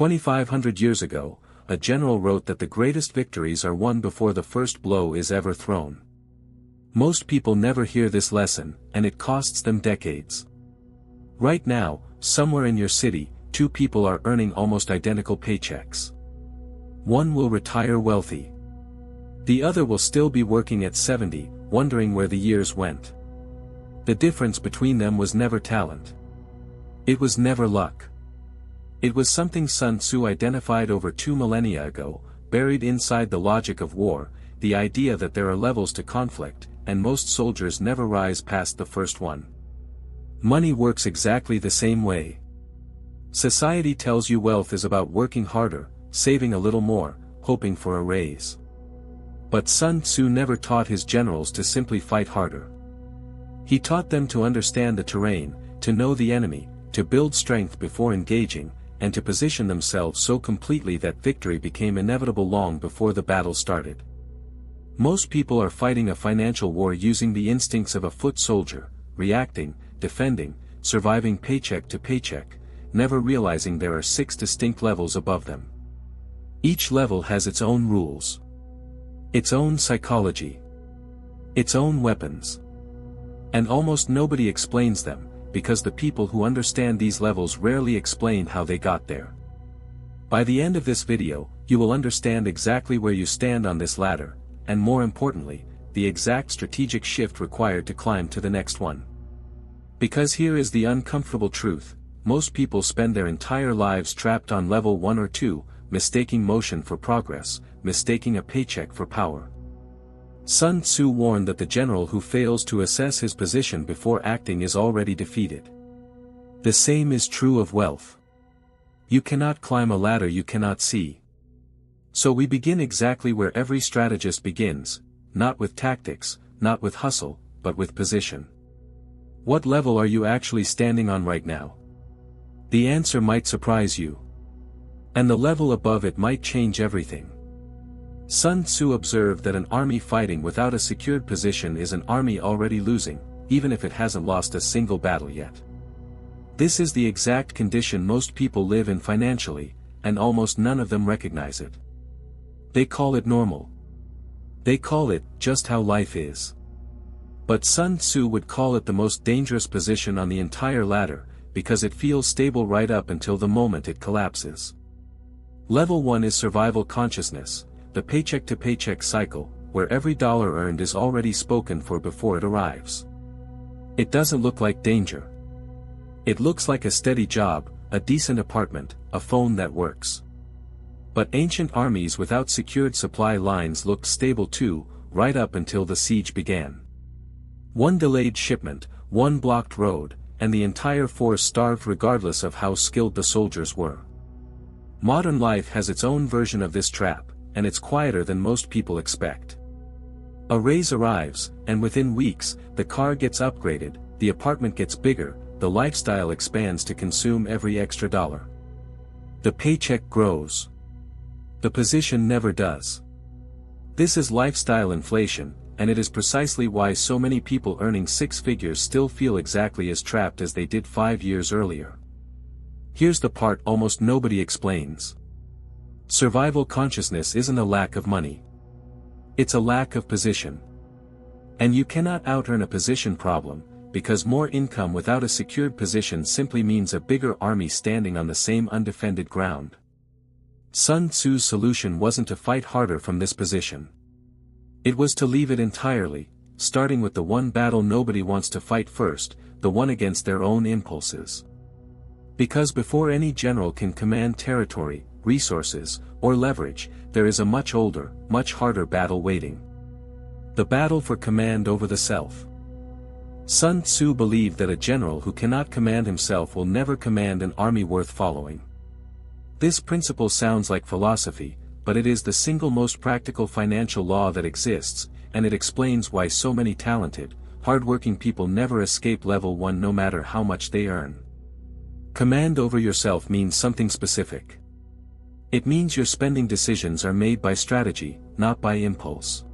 2,500 years ago, a general wrote that the greatest victories are won before the first blow is ever thrown. Most people never hear this lesson, and it costs them decades. Right now, somewhere in your city, two people are earning almost identical paychecks. One will retire wealthy. The other will still be working at 70, wondering where the years went. The difference between them was never talent. It was never luck. It was something Sun Tzu identified over 2 millennia ago, buried inside the logic of war, the idea that there are levels to conflict, and most soldiers never rise past the first one. Money works exactly the same way. Society tells you wealth is about working harder, saving a little more, hoping for a raise. But Sun Tzu never taught his generals to simply fight harder. He taught them to understand the terrain, to know the enemy, to build strength before engaging, and to position themselves so completely that victory became inevitable long before the battle started. Most people are fighting a financial war using the instincts of a foot soldier, reacting, defending, surviving paycheck to paycheck, never realizing there are 6 distinct levels above them. Each level has its own rules, its own psychology, its own weapons. And almost nobody explains them, because the people who understand these levels rarely explain how they got there. By the end of this video, you will understand exactly where you stand on this ladder, and more importantly, the exact strategic shift required to climb to the next one. Because here is the uncomfortable truth, most people spend their entire lives trapped on level 1 or 2, mistaking motion for progress, mistaking a paycheck for power. Sun Tzu warned that the general who fails to assess his position before acting is already defeated. The same is true of wealth. You cannot climb a ladder you cannot see. So we begin exactly where every strategist begins, not with tactics, not with hustle, but with position. What level are you actually standing on right now? The answer might surprise you. And the level above it might change everything. Sun Tzu observed that an army fighting without a secured position is an army already losing, even if it hasn't lost a single battle yet. This is the exact condition most people live in financially, and almost none of them recognize it. They call it normal. They call it just how life is. But Sun Tzu would call it the most dangerous position on the entire ladder, because it feels stable right up until the moment it collapses. Level 1 is survival consciousness, the paycheck-to-paycheck cycle, where every dollar earned is already spoken for before it arrives. It doesn't look like danger. It looks like a steady job, a decent apartment, a phone that works. But ancient armies without secured supply lines looked stable too, right up until the siege began. One delayed shipment, one blocked road, and the entire force starved regardless of how skilled the soldiers were. Modern life has its own version of this trap, and it's quieter than most people expect. A raise arrives, and within weeks, the car gets upgraded, the apartment gets bigger, the lifestyle expands to consume every extra dollar. The paycheck grows. The position never does. This is lifestyle inflation, and it is precisely why so many people earning 6 figures still feel exactly as trapped as they did 5 years earlier. Here's the part almost nobody explains. Survival consciousness isn't a lack of money. It's a lack of position. And you cannot out-earn a position problem, because more income without a secured position simply means a bigger army standing on the same undefended ground. Sun Tzu's solution wasn't to fight harder from this position. It was to leave it entirely, starting with the one battle nobody wants to fight first, the one against their own impulses. Because before any general can command territory, resources, or leverage, there is a much older, much harder battle waiting. The battle for command over the self. Sun Tzu believed that a general who cannot command himself will never command an army worth following. This principle sounds like philosophy, but it is the single most practical financial law that exists, and it explains why so many talented, hard-working people never escape level 1 no matter how much they earn. Command over yourself means something specific. It means your spending decisions are made by strategy, not by impulse.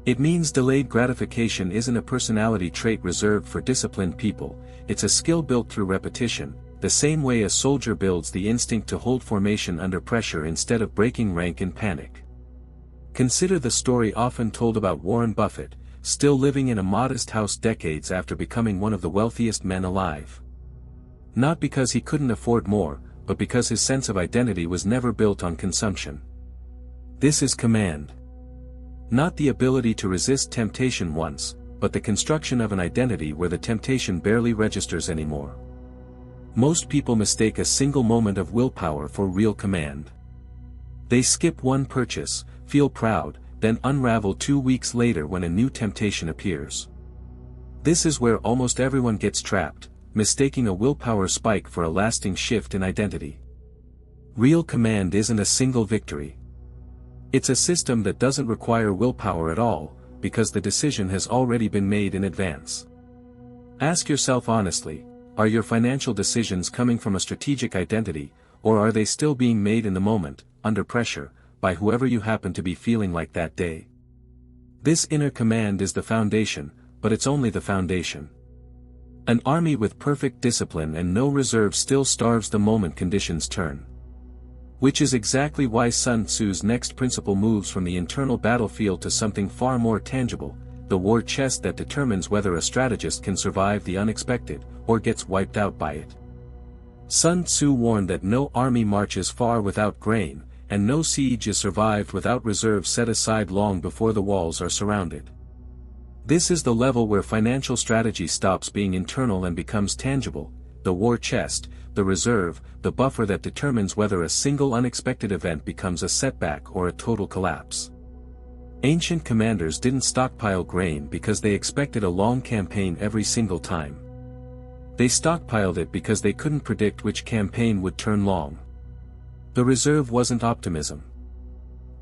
It means delayed gratification isn't a personality trait reserved for disciplined people, it's a skill built through repetition, the same way a soldier builds the instinct to hold formation under pressure instead of breaking rank in panic. Consider the story often told about Warren Buffett, still living in a modest house decades after becoming one of the wealthiest men alive. Not because he couldn't afford more, but because his sense of identity was never built on consumption. This is command. Not the ability to resist temptation once, but the construction of an identity where the temptation barely registers anymore. Most people mistake a single moment of willpower for real command. They skip one purchase, feel proud, then unravel 2 weeks later when a new temptation appears. This is where almost everyone gets trapped, mistaking a willpower spike for a lasting shift in identity. Real command isn't a single victory. It's a system that doesn't require willpower at all, because the decision has already been made in advance. Ask yourself honestly, are your financial decisions coming from a strategic identity, or are they still being made in the moment, under pressure, by whoever you happen to be feeling like that day? This inner command is the foundation, but it's only the foundation. An army with perfect discipline and no reserve still starves the moment conditions turn. Which is exactly why Sun Tzu's next principle moves from the internal battlefield to something far more tangible, the war chest that determines whether a strategist can survive the unexpected, or gets wiped out by it. Sun Tzu warned that no army marches far without grain, and no siege is survived without reserves set aside long before the walls are surrounded. This is the level where financial strategy stops being internal and becomes tangible, the war chest, the reserve, the buffer that determines whether a single unexpected event becomes a setback or a total collapse. Ancient commanders didn't stockpile grain because they expected a long campaign every single time. They stockpiled it because they couldn't predict which campaign would turn long. The reserve wasn't optimism.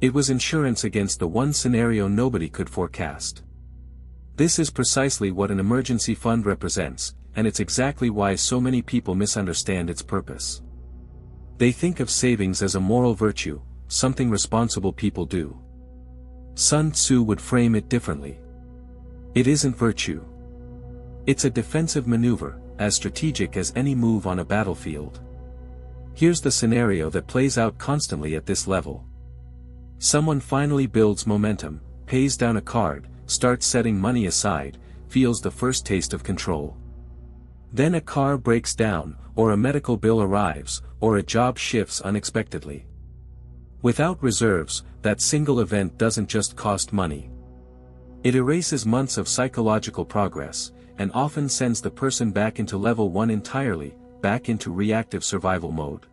It was insurance against the one scenario nobody could forecast. This is precisely what an emergency fund represents, and it's exactly why so many people misunderstand its purpose. They think of savings as a moral virtue, something responsible people do. Sun Tzu would frame it differently. It isn't virtue. It's a defensive maneuver, as strategic as any move on a battlefield. Here's the scenario that plays out constantly at this level. Someone finally builds momentum, pays down a card, starts setting money aside, feels the first taste of control. Then a car breaks down, or a medical bill arrives, or a job shifts unexpectedly. Without reserves, that single event doesn't just cost money. It erases months of psychological progress, and often sends the person back into level 1 entirely, back into reactive survival mode.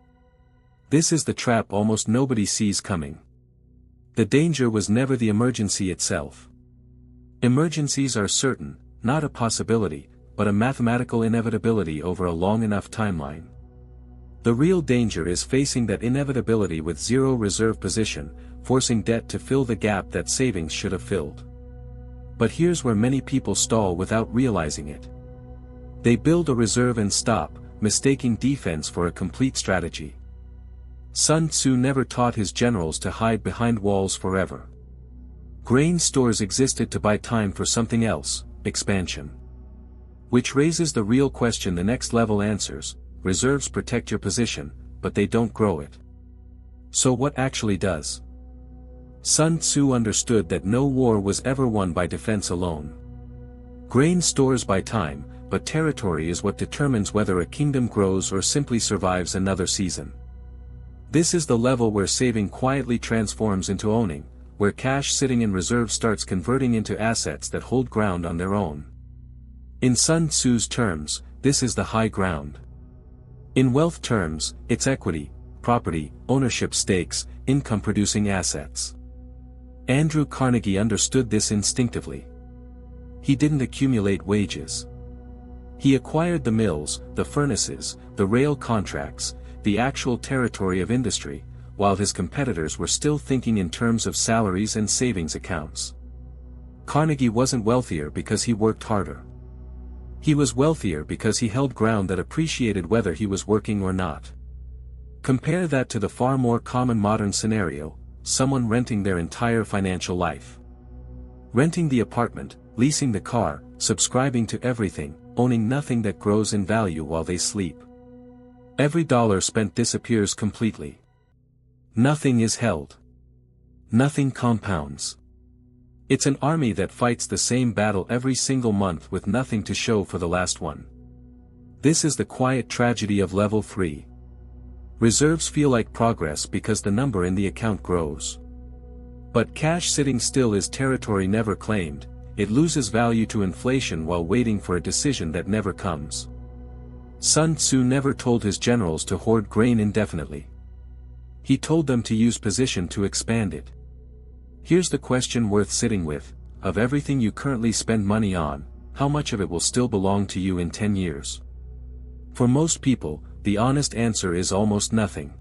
This is the trap almost nobody sees coming. The danger was never the emergency itself. Emergencies are certain, not a possibility, but a mathematical inevitability over a long enough timeline. The real danger is facing that inevitability with zero reserve position, forcing debt to fill the gap that savings should have filled. But here's where many people stall without realizing it. They build a reserve and stop, mistaking defense for a complete strategy. Sun Tzu never taught his generals to hide behind walls forever. Grain stores existed to buy time for something else, expansion. Which raises the real question the next level answers: reserves protect your position, but they don't grow it. So what actually does? Sun Tzu understood that no war was ever won by defense alone. Grain stores buy time, but territory is what determines whether a kingdom grows or simply survives another season. This is the level where saving quietly transforms into owning, where cash sitting in reserve starts converting into assets that hold ground on their own. In Sun Tzu's terms, this is the high ground. In wealth terms, it's equity, property, ownership stakes, income-producing assets. Andrew Carnegie understood this instinctively. He didn't accumulate wages. He acquired the mills, the furnaces, the rail contracts, the actual territory of industry, while his competitors were still thinking in terms of salaries and savings accounts. Carnegie wasn't wealthier because he worked harder. He was wealthier because he held ground that appreciated whether he was working or not. Compare that to the far more common modern scenario: someone renting their entire financial life. Renting the apartment, leasing the car, subscribing to everything, owning nothing that grows in value while they sleep. Every dollar spent disappears completely. Nothing is held. Nothing compounds. It's an army that fights the same battle every single month with nothing to show for the last one. This is the quiet tragedy of level 3. Reserves feel like progress because the number in the account grows. But cash sitting still is territory never claimed. It loses value to inflation while waiting for a decision that never comes. Sun Tzu never told his generals to hoard grain indefinitely. He told them to use position to expand it. Here's the question worth sitting with: of everything you currently spend money on, how much of it will still belong to you in 10 years? For most people, the honest answer is almost nothing.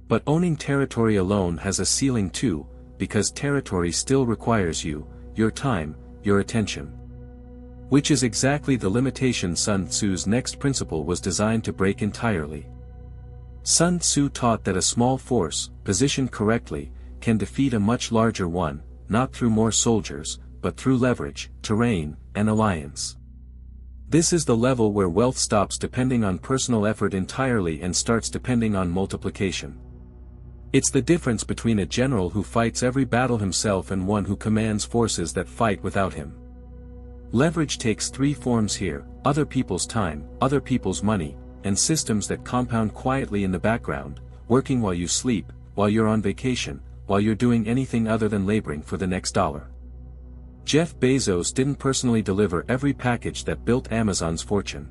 But owning territory alone has a ceiling too, because territory still requires you, your time, your attention. Which is exactly the limitation Sun Tzu's next principle was designed to break entirely. Sun Tzu taught that a small force, positioned correctly, can defeat a much larger one, not through more soldiers, but through leverage, terrain, and alliance. This is the level where wealth stops depending on personal effort entirely and starts depending on multiplication. It's the difference between a general who fights every battle himself and one who commands forces that fight without him. Leverage takes 3 forms here: other people's time, other people's money, and systems that compound quietly in the background, working while you sleep, while you're on vacation, while you're doing anything other than laboring for the next dollar. Jeff Bezos didn't personally deliver every package that built Amazon's fortune.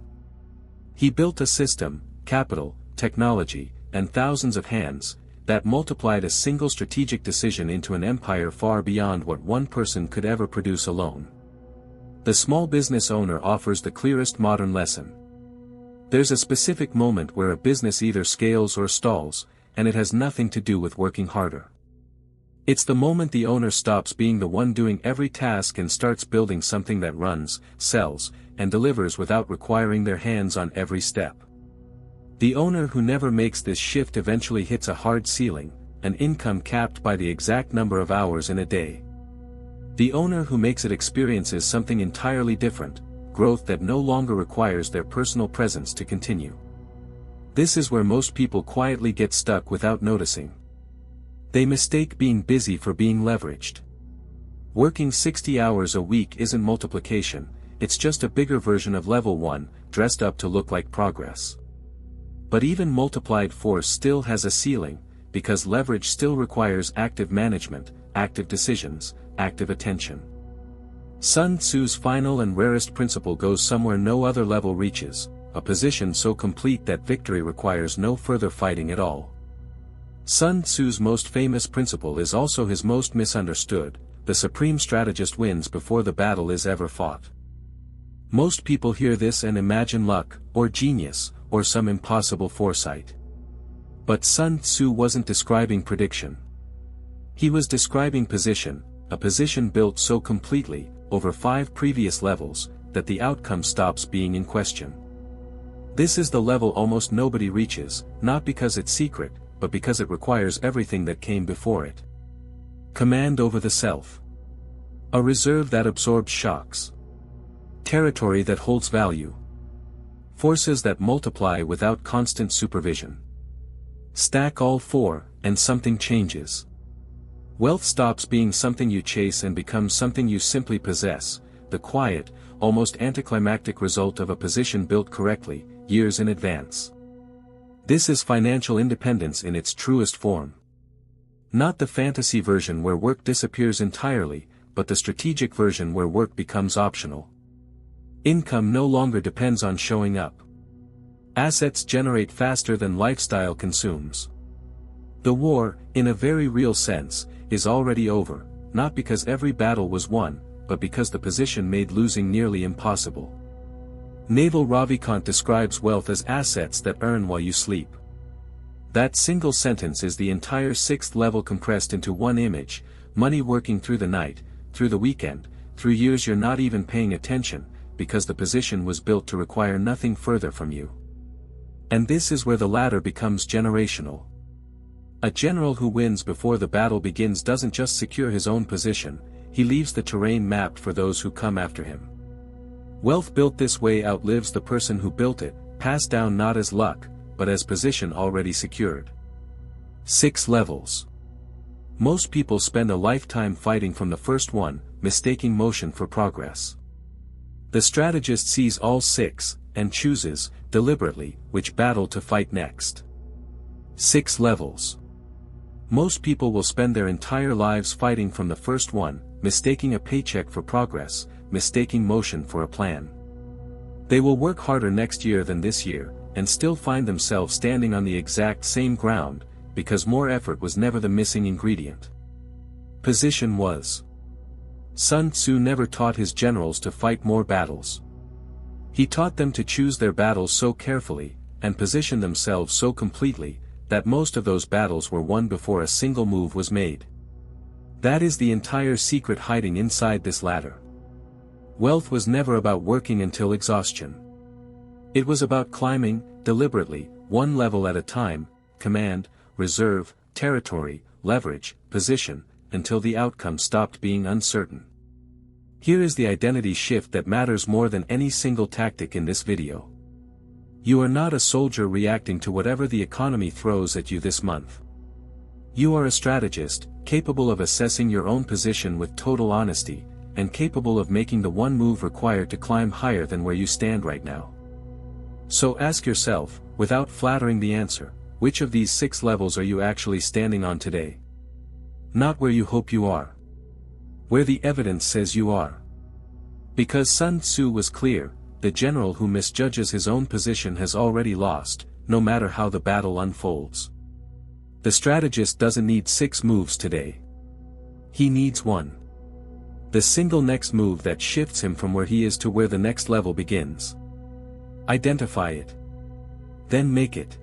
He built a system, capital, technology, and thousands of hands, that multiplied a single strategic decision into an empire far beyond what one person could ever produce alone. The small business owner offers the clearest modern lesson. There's a specific moment where a business either scales or stalls, and it has nothing to do with working harder. It's the moment the owner stops being the one doing every task and starts building something that runs, sells, and delivers without requiring their hands on every step. The owner who never makes this shift eventually hits a hard ceiling, an income capped by the exact number of hours in a day. The owner who makes it experiences something entirely different, growth that no longer requires their personal presence to continue. This is where most people quietly get stuck without noticing. They mistake being busy for being leveraged. Working 60 hours a week isn't multiplication, it's just a bigger version of level 1, dressed up to look like progress. But even multiplied force still has a ceiling, because leverage still requires active management, active decisions, active attention. Sun Tzu's final and rarest principle goes somewhere no other level reaches, a position so complete that victory requires no further fighting at all. Sun Tzu's most famous principle is also his most misunderstood: the supreme strategist wins before the battle is ever fought. Most people hear this and imagine luck, or genius, or some impossible foresight. But Sun Tzu wasn't describing prediction. He was describing position, a position built so completely, over 5 previous levels, that the outcome stops being in question. This is the level almost nobody reaches, not because it's secret, but because it requires everything that came before it. Command over the self. A reserve that absorbs shocks. Territory that holds value. Forces that multiply without constant supervision. Stack all 4, and something changes. Wealth stops being something you chase and becomes something you simply possess, the quiet, almost anticlimactic result of a position built correctly, years in advance. This is financial independence in its truest form. Not the fantasy version where work disappears entirely, but the strategic version where work becomes optional. Income no longer depends on showing up. Assets generate faster than lifestyle consumes. The war, in a very real sense, is already over, not because every battle was won, but because the position made losing nearly impossible. Naval Ravikant describes wealth as assets that earn while you sleep. That single sentence is the entire 6th level compressed into one image: money working through the night, through the weekend, through years you're not even paying attention, because the position was built to require nothing further from you. And this is where the ladder becomes generational. A general who wins before the battle begins doesn't just secure his own position, he leaves the terrain mapped for those who come after him. Wealth built this way outlives the person who built it, passed down not as luck, but as position already secured. 6 levels. Most people spend a lifetime fighting from the first one, mistaking motion for progress. The strategist sees all 6, and chooses, deliberately, which battle to fight next. 6 levels. Most people will spend their entire lives fighting from the first one, mistaking a paycheck for progress, mistaking motion for a plan. They will work harder next year than this year, and still find themselves standing on the exact same ground, because more effort was never the missing ingredient. Position was. Sun Tzu never taught his generals to fight more battles. He taught them to choose their battles so carefully, and position themselves so completely, that most of those battles were won before a single move was made. That is the entire secret hiding inside this ladder. Wealth was never about working until exhaustion. It was about climbing, deliberately, one level at a time, command, reserve, territory, leverage, position, until the outcome stopped being uncertain. Here is the identity shift that matters more than any single tactic in this video. You are not a soldier reacting to whatever the economy throws at you this month. You are a strategist, capable of assessing your own position with total honesty, and capable of making the one move required to climb higher than where you stand right now. So ask yourself, without flattering the answer, which of these 6 levels are you actually standing on today? Not where you hope you are. Where the evidence says you are. Because Sun Tzu was clear, the general who misjudges his own position has already lost, no matter how the battle unfolds. The strategist doesn't need 6 moves today. He needs 1. The single next move that shifts him from where he is to where the next level begins. Identify it. Then make it.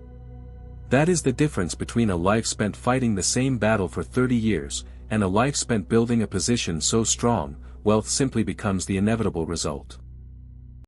That is the difference between a life spent fighting the same battle for 30 years, and a life spent building a position so strong, wealth simply becomes the inevitable result.